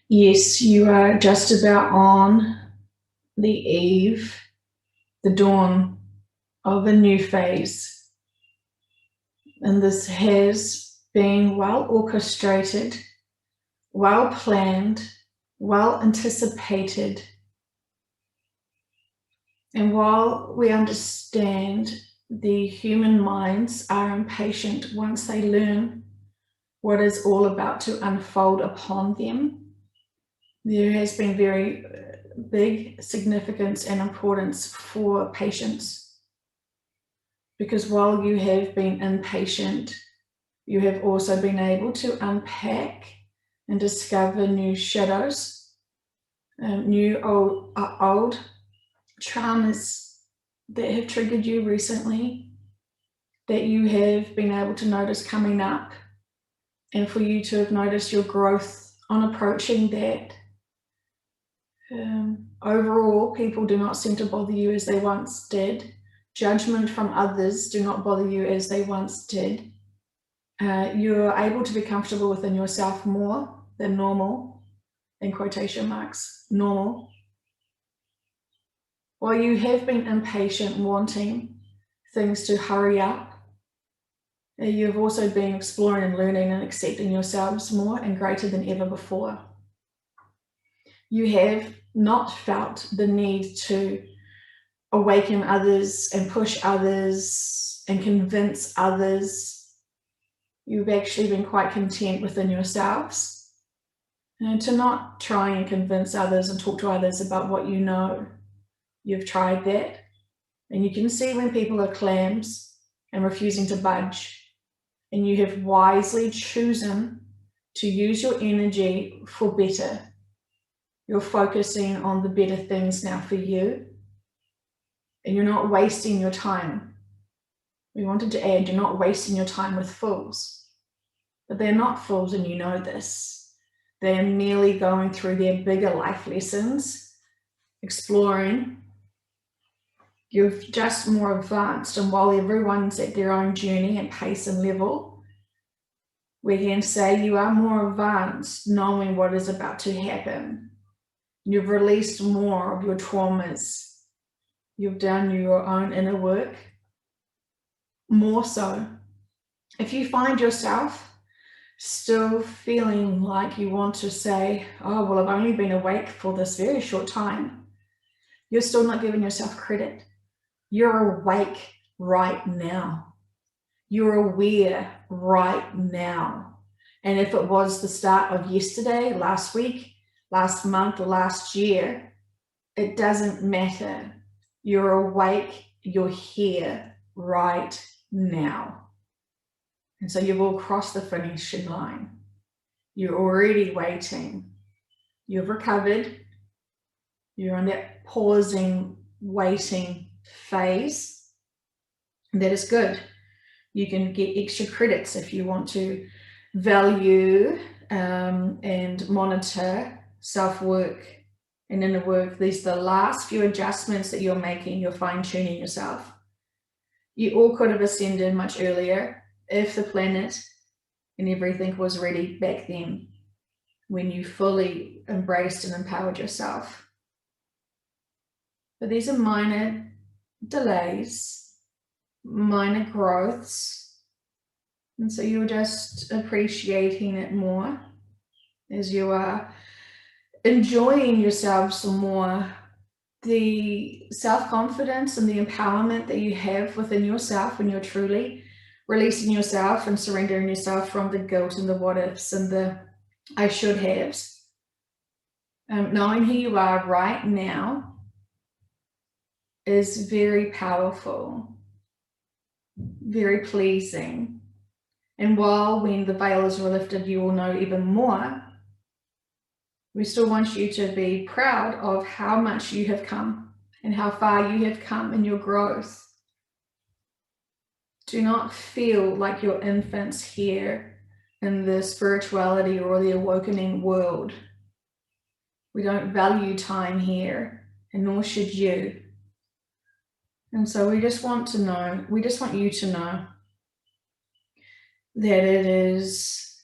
Yes, you are just about on the eve, the dawn of a new phase. And this has been well orchestrated, well planned, well anticipated. And while we understand the human minds are impatient once they learn what is all about to unfold upon them, there has been very big significance and importance for patience. Because while you have been impatient, you have also been able to unpack and discover new shadows, new old traumas that have triggered you recently, that you have been able to notice coming up, and for you to have noticed your growth on approaching that. Overall, people do not seem to bother you as they once did. Judgment from others do not bother you as they once did. You're able to be comfortable within yourself more than normal, in quotation marks, normal. While you have been impatient, wanting things to hurry up, you've also been exploring and learning and accepting yourselves more and greater than ever before. You have not felt the need to awaken others and push others and convince others. You've actually been quite content within yourselves, and to not try and convince others and talk to others about what you know. You've tried that, and you can see when people are clams and refusing to budge, and you have wisely chosen to use your energy for better. You're focusing on the better things now for you, and you're not wasting your time. We wanted to add, you're not wasting your time with fools, but they're not fools, and you know this. They're merely going through their bigger life lessons, exploring. You're just more advanced, and while everyone's at their own journey and pace and level, we can say you are more advanced, knowing what is about to happen. You've released more of your traumas. You've done your own inner work. More so, if you find yourself still feeling like you want to say, oh, well, I've only been awake for this very short time, you're still not giving yourself credit. You're awake right now. You're aware right now. And if it was the start of yesterday, last week, last month, or last year, it doesn't matter. You're awake, you're here right now. And so you've all crossed the finishing line. You're already waiting. You've recovered. You're on that pausing, waiting phase. And that is good. You can get extra credits if you want to value and monitor self-work and inner work. These are the last few adjustments that you're making. You're fine-tuning yourself. You all could have ascended much earlier if the planet and everything was ready back then, when you fully embraced and empowered yourself. But these are minor delays, minor growths, and so you're just appreciating it more as you are enjoying yourselves more. The self-confidence and the empowerment that you have within yourself when you're truly releasing yourself and surrendering yourself from the guilt and the what ifs and the I should haves. Knowing who you are right now is very powerful, very pleasing. And while when the veil is lifted, you will know even more, we still want you to be proud of how much you have come and how far you have come in your growth. Do not feel like you're infants here in the spirituality or the awakening world. We don't value time here, and nor should you. And so we just want to know, we just want you to know that it is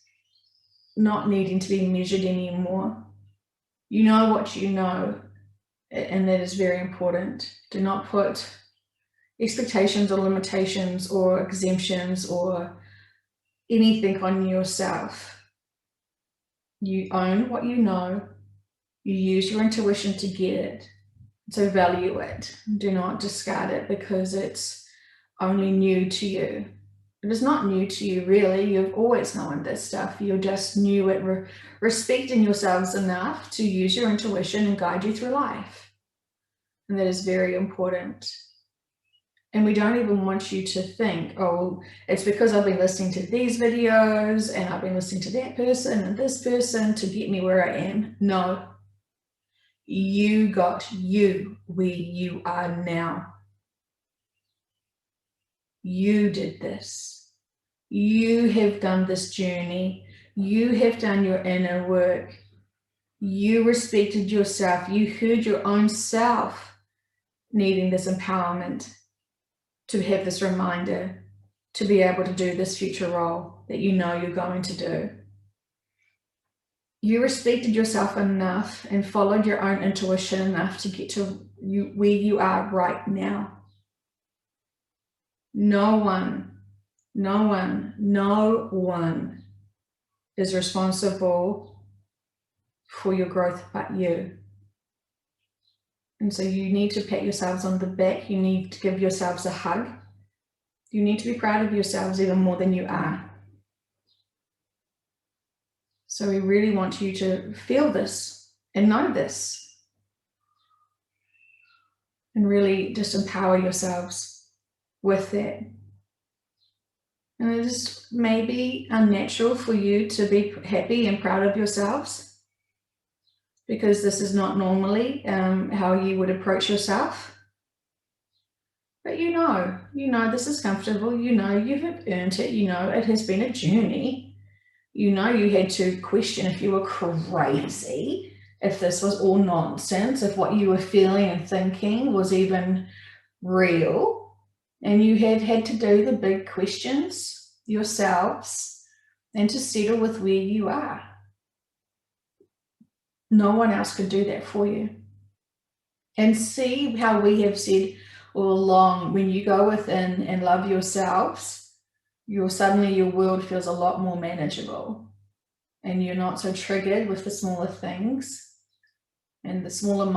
not needing to be measured anymore. You know what you know, and that is very important. Do not put expectations or limitations or exemptions or anything on yourself. You own what you know. You use your intuition to get it. So value it. Do not discard it because it's only new to you. It is not new to you, really. You've always known this stuff. You're just new at respecting yourselves enough to use your intuition and guide you through life. And that is very important. And we don't even want you to think, oh, it's because I've been listening to these videos and I've been listening to that person and this person to get me where I am. No. You got you where you are now. You did this. You have done this journey. You have done your inner work. You respected yourself. You heard your own self needing this empowerment to have this reminder to be able to do this future role that you know you're going to do. You respected yourself enough and followed your own intuition enough to get to where you are right now. No one is responsible for your growth but you. And so you need to pat yourselves on the back. You need to give yourselves a hug. You need to be proud of yourselves even more than you are. So we really want you to feel this and know this. And really just empower yourselves with that. And it is maybe unnatural for you to be happy and proud of yourselves, because this is not normally how you would approach yourself. But you know this is comfortable. You know you have earned it. You know it has been a journey. You know you had to question if you were crazy, if this was all nonsense, if what you were feeling and thinking was even real. And you have had to do the big questions yourselves and to settle with where you are. No one else could do that for you. And see how we have said all along, when you go within and love yourselves, suddenly your world feels a lot more manageable and you're not so triggered with the smaller things and the smaller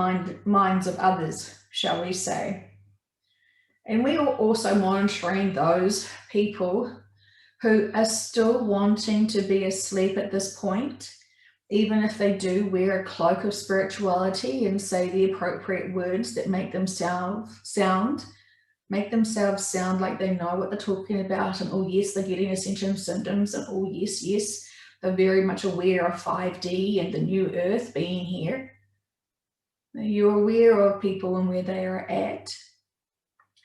minds of others, shall we say. And we are also monitoring those people who are still wanting to be asleep at this point, even if they do wear a cloak of spirituality and say the appropriate words that make themselves sound like they know what they're talking about, and oh yes, they're getting ascension symptoms, and oh yes, they're very much aware of 5D and the new earth being here. You're aware of people and where they are at.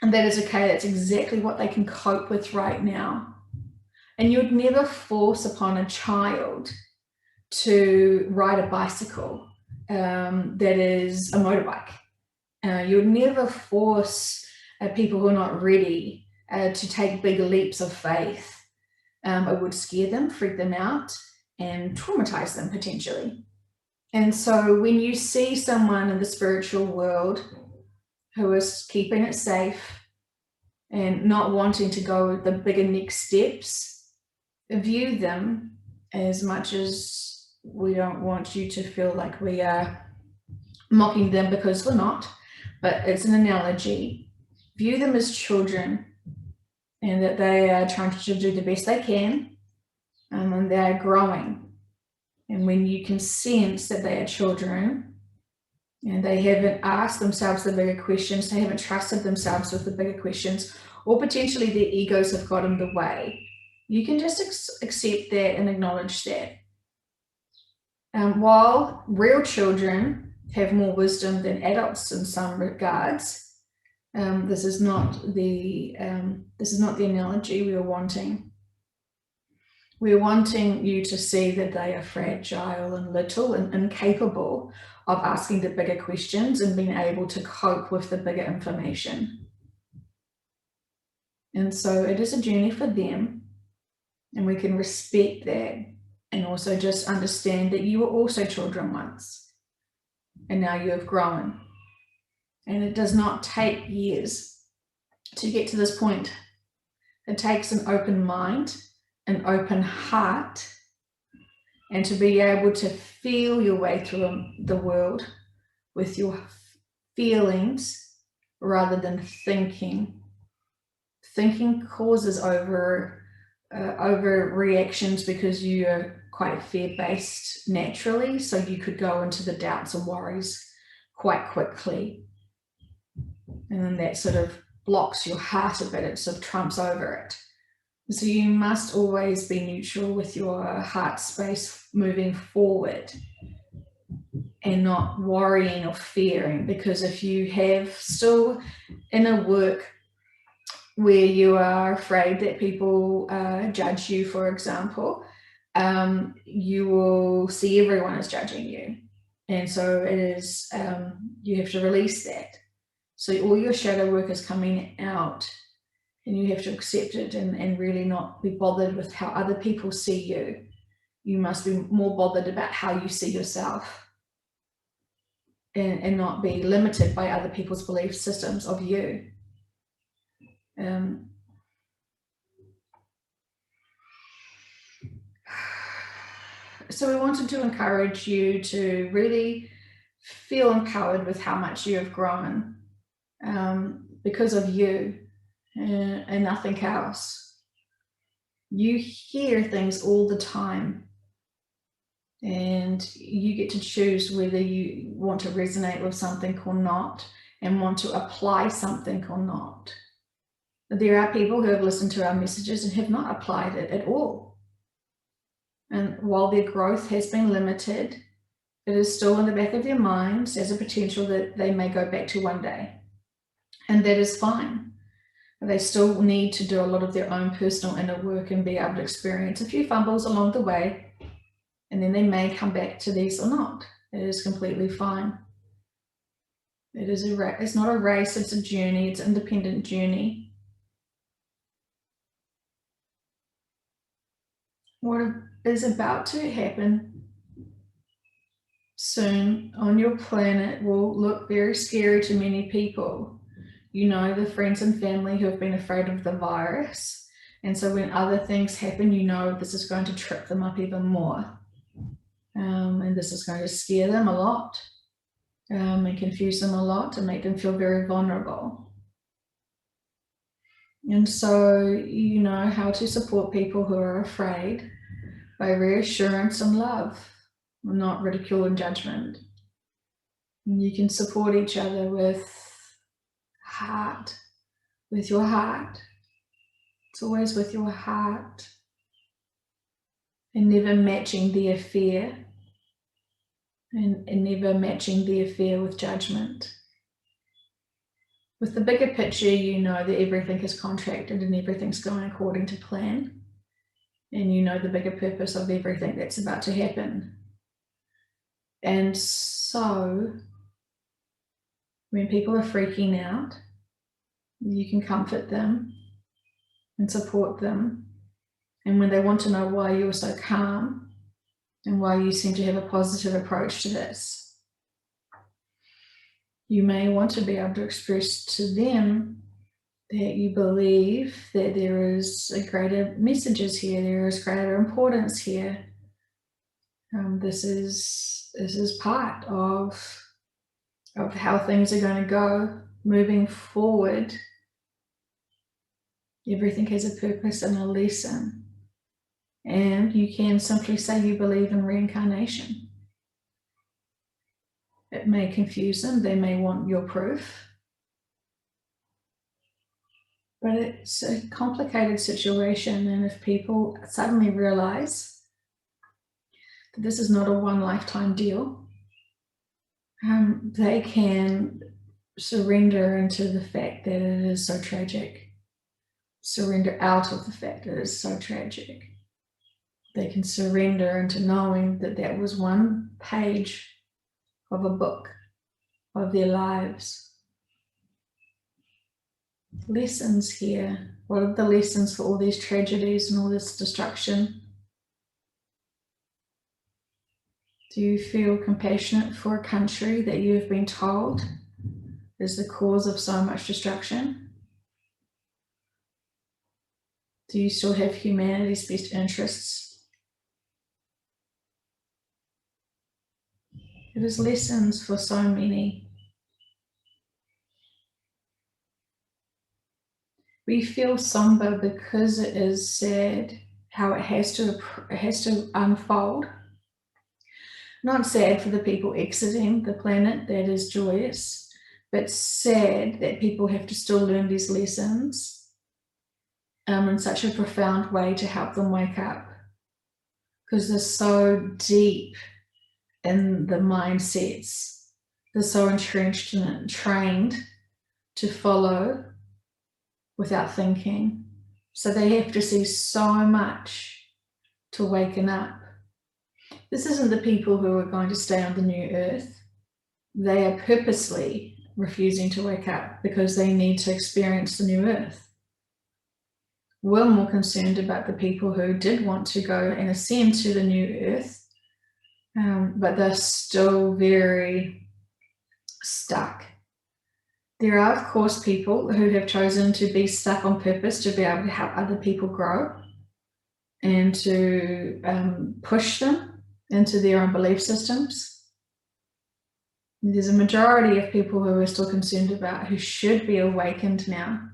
And that is okay. That's exactly what they can cope with right now. And you'd never force upon a child to ride a bicycle that is a motorbike. You would never force people who are not ready to take big leaps of faith. It would scare them, freak them out, and traumatize them potentially. And so when you see someone in the spiritual world who is keeping it safe and not wanting to go the bigger next steps, view them, as much as we don't want you to feel like we are mocking them, because we're not, but it's an analogy. View them as children, and that they are trying to do the best they can, and they are growing. And when you can sense that they are children and they haven't asked themselves the bigger questions, they haven't trusted themselves with the bigger questions, or potentially their egos have got in the way, you can just accept that and acknowledge that. While real children have more wisdom than adults in some regards, this is not the analogy we are wanting. We're wanting you to see that they are fragile and little and incapable of asking the bigger questions and being able to cope with the bigger information. And so it is a journey for them, and we can respect that, and also just understand that you were also children once. and now you have grown. And it does not take years to get to this point. It takes an open mind, an open heart, and to be able to feel your way through the world with your feelings rather than thinking. Thinking causes overreactions because you are quite fear-based naturally, so you could go into the doubts and worries quite quickly. And then that sort of blocks your heart a bit, it sort of trumps over it. So you must always be neutral with your heart space moving forward and not worrying or fearing, because if you have still inner work where you are afraid that people judge you, for example, you will see everyone as judging you. And so it is, you have to release that. So all your shadow work is coming out, and you have to accept it and really not be bothered with how other people see you. You must be more bothered about how you see yourself, and not be limited by other people's belief systems of you. So we wanted to encourage you to really feel empowered with how much you have grown, because of you and nothing else. You hear things all the time, and you get to choose whether you want to resonate with something or not, and want to apply something or not. There are people who have listened to our messages and have not applied it at all. And while their growth has been limited, it is still in the back of their minds as a potential that they may go back to one day. And that is fine. They still need to do a lot of their own personal inner work and be able to experience a few fumbles along the way. And then they may come back to these or not. It is completely fine. It's not a race, it's a journey, it's an independent journey. What is about to happen soon on your planet will look very scary to many people. You know, the friends and family who have been afraid of the virus. And so when other things happen, you know this is going to trip them up even more. And this is going to scare them a lot, and confuse them a lot, and make them feel very vulnerable. And so you know how to support people who are afraid by reassurance and love, not ridicule and judgment. And you can support each other with heart, with your heart. It's always with your heart, and never matching their fear, and never matching their fear with judgment. With the bigger picture, you know that everything is contracted and everything's going according to plan. And you know the bigger purpose of everything that's about to happen. And so when people are freaking out, you can comfort them and support them. And when they want to know why you're so calm and why you seem to have a positive approach to this, you may want to be able to express to them that you believe that there is a greater messages here, there is greater importance here. This is part of how things are going to go moving forward. Everything has a purpose and a lesson. And you can simply say you believe in reincarnation. It may confuse them, they may want your proof. But it's a complicated situation, and if people suddenly realize that this is not a one lifetime deal, they can surrender into the fact that it is so tragic. Surrender out of the fact that it is so tragic. They can surrender into knowing that that was one page of a book of their lives. Lessons here. What are the lessons for all these tragedies and all this destruction? Do you feel compassionate for a country that you have been told is the cause of so much destruction? Do you still have humanity's best interests? It is lessons for so many. We feel somber because it is sad how it has to unfold. Not sad for the people exiting the planet, that is joyous, but sad that people have to still learn these lessons in such a profound way to help them wake up, because they're so deep in the mindsets, they're so entrenched in it, trained to follow without thinking. So they have to see so much to waken up. This isn't the people who are going to stay on the new earth. They are purposely refusing to wake up because they need to experience the new earth. We're more concerned about the people who did want to go and ascend to the new earth, but they're still very stuck. There are, of course, people who have chosen to be stuck on purpose to be able to help other people grow and to push them into their own belief systems. There's a majority of people who are still concerned about who should be awakened now,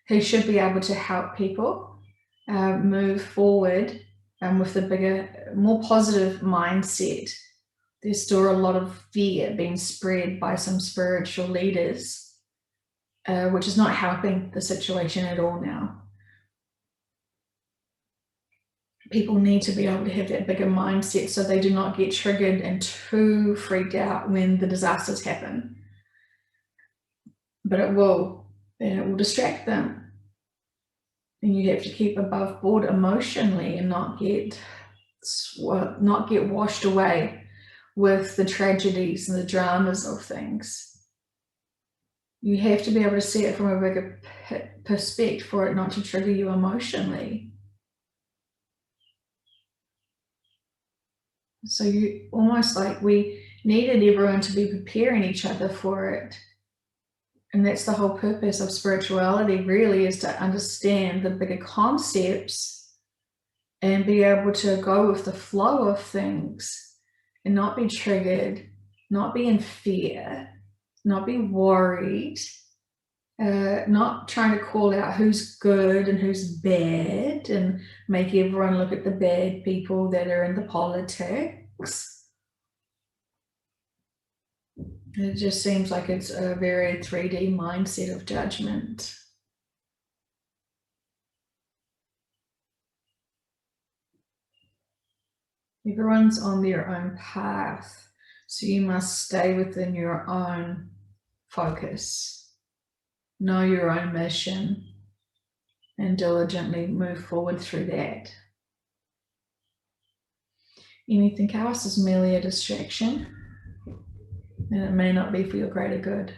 who should be able to help people move forward with the bigger, more positive mindset. There's still a lot of fear being spread by some spiritual leaders, which is not helping the situation at all now. People need to be able to have that bigger mindset so they do not get triggered and too freaked out when the disasters happen. But it will distract them. And you have to keep above board emotionally and not get washed away with the tragedies and the dramas of things. You have to be able to see it from a bigger perspective for it not to trigger you emotionally. So you almost like we needed everyone to be preparing each other for it. And that's the whole purpose of spirituality, really, is to understand the bigger concepts and be able to go with the flow of things and not be triggered, not be in fear, not be worried, not trying to call out who's good and who's bad and make everyone look at the bad people that are in the politics. It just seems like it's a very 3D mindset of judgment. Everyone's on their own path, so you must stay within your own focus. Know your own mission and diligently move forward through that. Anything else is merely a distraction, and it may not be for your greater good.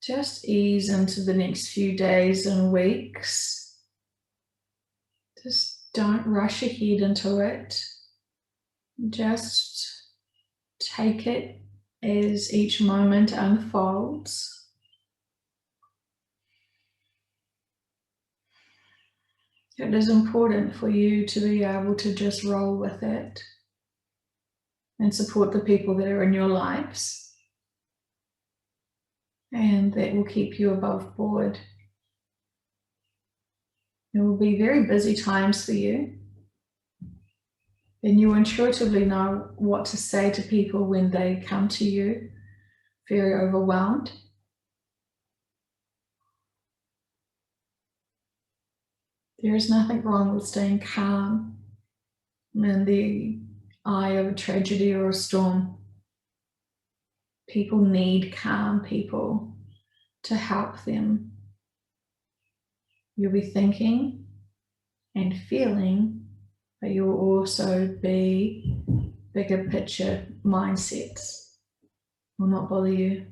Just ease into the next few days and weeks. Just don't rush ahead into it. Just take it as each moment unfolds. It is important for you to be able to just roll with it and support the people that are in your lives. And that will keep you above board. It will be very busy times for you. And you intuitively know what to say to people when they come to you very overwhelmed. There is nothing wrong with staying calm in the eye of a tragedy or a storm. People need calm people to help them. You'll be thinking and feeling, but you'll also be bigger picture mindsets will not bother you.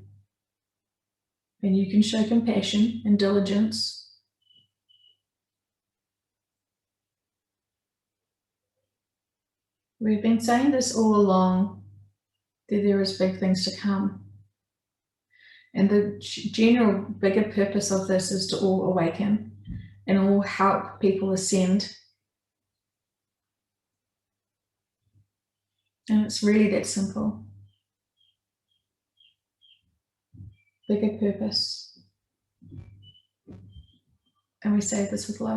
And you can show compassion and diligence. We've been saying this all along, that there is big things to come. And the general bigger purpose of this is to all awaken and all help people ascend. And it's really that simple. Bigger purpose. And we say this with love.